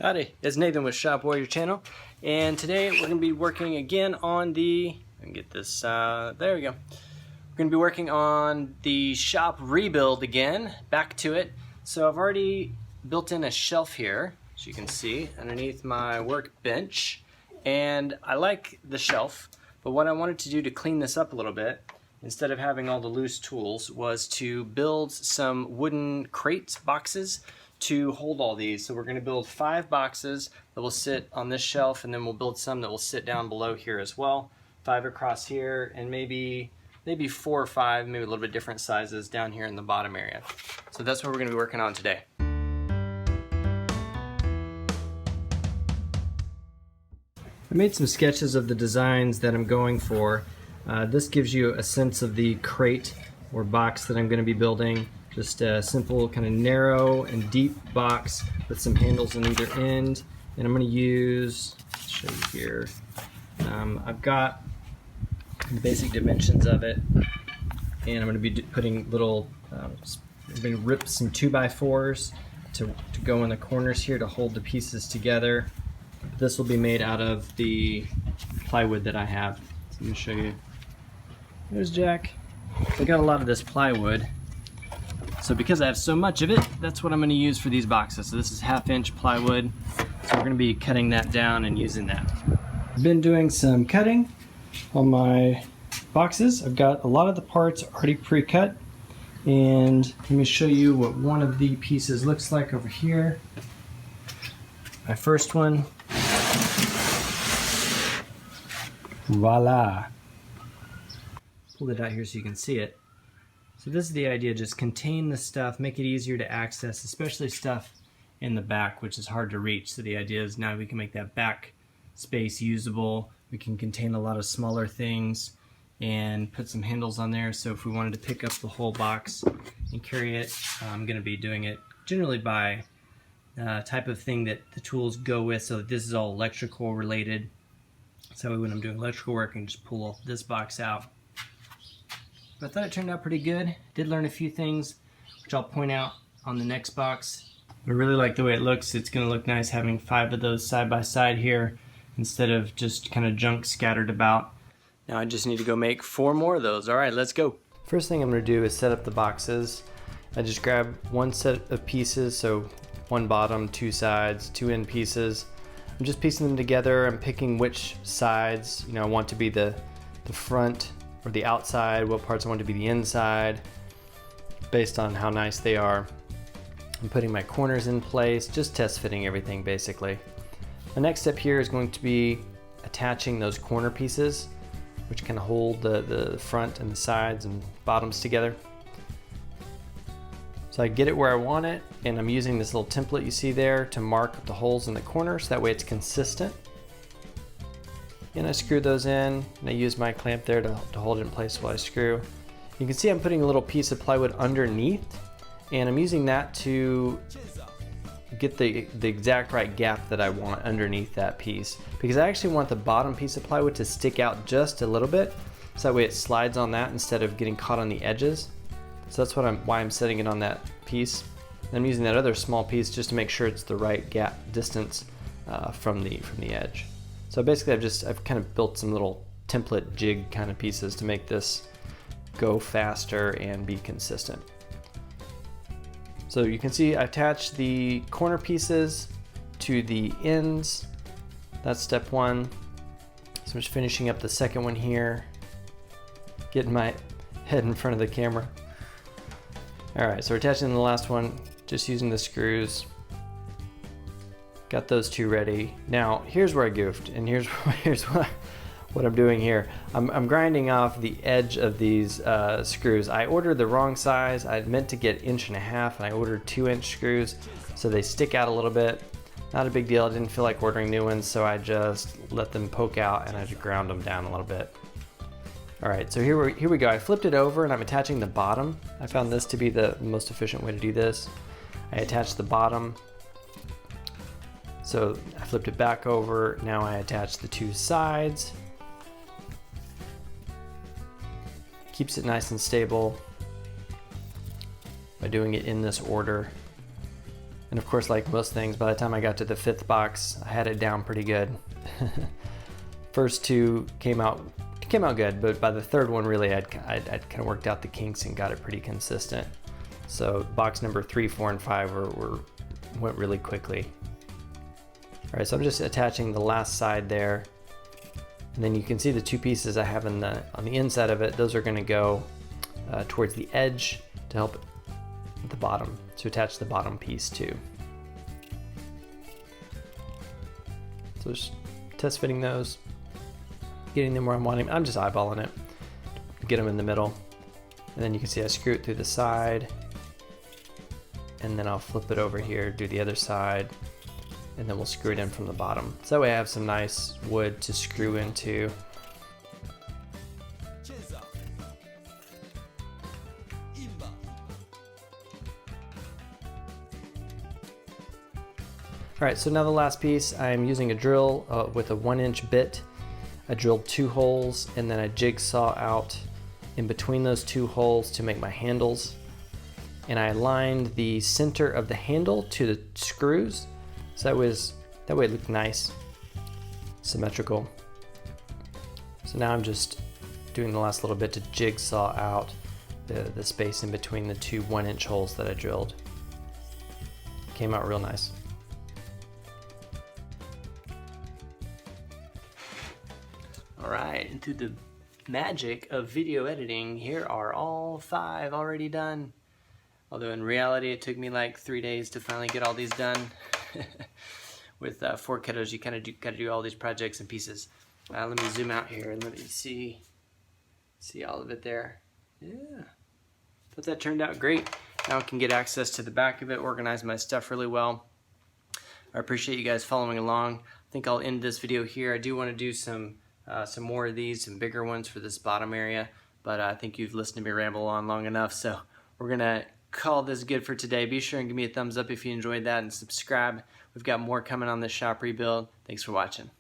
Howdy, it's Nathan with Shop Warrior Channel, and today we're going to be working again on the, there we go. We're going to be working on the shop rebuild again, back to it. So I've already built in a shelf here, as you can see, underneath my workbench, and I like the shelf, but what I wanted to do to clean this up a little bit, instead of having all the loose tools, was to build some wooden crates, boxes, to hold all these. So we're going to build 5 boxes that will sit on this shelf, and then we'll build some that will sit down below here as well. 5 across here, and maybe 4 or 5, maybe a little bit different sizes down here in the bottom area. So that's what we're going to be working on today. I made some sketches of the designs that I'm going for. This gives you a sense of the crate or box that I'm going to be building. Just a simple kind of narrow and deep box with some handles on either end. And I'm going to use, let's show you here, I've got the basic dimensions of it. And I'm going to be putting little, I'm going to rip some 2x4s to go in the corners here to hold the pieces together. This will be made out of the plywood that I have. So I'm going to show you. There's Jack. I got a lot of this plywood. So because I have so much of it, that's what I'm going to use for these boxes. So this is 1/2 inch plywood. So we're going to be cutting that down and using that. I've been doing some cutting on my boxes. I've got a lot of the parts already pre-cut. And let me show you what one of the pieces looks like over here. My first one. Voila. Pull it out here so you can see it. So this is the idea, just contain the stuff, make it easier to access, especially stuff in the back, which is hard to reach. So the idea is now we can make that back space usable. We can contain a lot of smaller things and put some handles on there. So if we wanted to pick up the whole box and carry it, I'm going to be doing it generally by type of thing that the tools go with. So this is all electrical related. So when I'm doing electrical work, I can just pull this box out. But I thought it turned out pretty good. Did learn a few things, which I'll point out on the next box. I really like the way it looks. It's going to look nice having 5 of those side by side here instead of just kind of junk scattered about. Now I just need to go make 4 more of those. All right, let's go. First thing I'm going to do is set up the boxes. I just grab one set of pieces, so 1 bottom, 2 sides, 2 end pieces. I'm just piecing them together. I'm picking which sides I want to be the front or the outside, what parts I want to be the inside, based on how nice they are. I'm putting my corners in place, just test fitting everything basically. The next step here is going to be attaching those corner pieces, which can hold the front and the sides and bottoms together. So I get it where I want it, and I'm using this little template you see there to mark the holes in the corners, so that way it's consistent. And I screw those in, and I use my clamp there to hold it in place while I screw. You can see I'm putting a little piece of plywood underneath, and I'm using that to get the exact right gap that I want underneath that piece, because I actually want the bottom piece of plywood to stick out just a little bit, so that way it slides on that instead of getting caught on the edges. So that's why I'm setting it on that piece. And I'm using that other small piece just to make sure it's the right gap distance from the edge. So basically I've kind of built some little template jig kind of pieces to make this go faster and be consistent. So you can see I attach the corner pieces to the ends. That's step 1. So I'm just finishing up the second one here. Getting my head in front of the camera. Alright, so we're attaching the last one, just using the screws. Got those 2 ready. Now, here's where I goofed, and here's what I'm doing here. I'm grinding off the edge of these screws. I ordered the wrong size. I meant to get 1.5 inches, and I ordered 2-inch screws, so they stick out a little bit. Not a big deal. I didn't feel like ordering new ones, so I just let them poke out, and I just ground them down a little bit. All right, so here we go. I flipped it over, and I'm attaching the bottom. I found this to be the most efficient way to do this. I attached the bottom. So I flipped it back over. Now I attach the 2 sides. Keeps it nice and stable by doing it in this order. And of course, like most things, by the time I got to the 5th box, I had it down pretty good. First 2 came out good, but by the 3rd one, really, I'd kind of worked out the kinks and got it pretty consistent. So box number 3, 4, and 5 went really quickly. All right, so I'm just attaching the last side there, and then you can see the 2 pieces I have on the inside of it. Those are going to go towards the edge to help the bottom, to attach the bottom piece too. So just test fitting those, getting them where I'm wanting. I'm just eyeballing it, get them in the middle, and then you can see I screw it through the side, and then I'll flip it over here, do the other side, and then we'll screw it in from the bottom. So that way I have some nice wood to screw into. All right, so now the last piece, I'm using a drill with a 1-inch bit. I drilled 2 holes and then I jigsaw out in between those 2 holes to make my handles. And I aligned the center of the handle to the screws, so that way it looked nice, symmetrical. So now I'm just doing the last little bit to jigsaw out the space in between the 2 1-inch holes that I drilled. Came out real nice. All right, and through the magic of video editing, here are all 5 already done. Although in reality, it took me like 3 days to finally get all these done. With 4 kiddos, you kind of got to do all these projects and pieces. Let me zoom out here and let me see all of it there. Yeah, thought that turned out great. Now I can get access to the back of it, organize my stuff really well. I appreciate you guys following along. I think I'll end this video here. I do want to do some more of these, some bigger ones for this bottom area, but I think you've listened to me ramble on long enough, so we're gonna call this good for today. Be sure and give me a thumbs up if you enjoyed that, and subscribe. We've got more coming on this shop rebuild. Thanks for watching.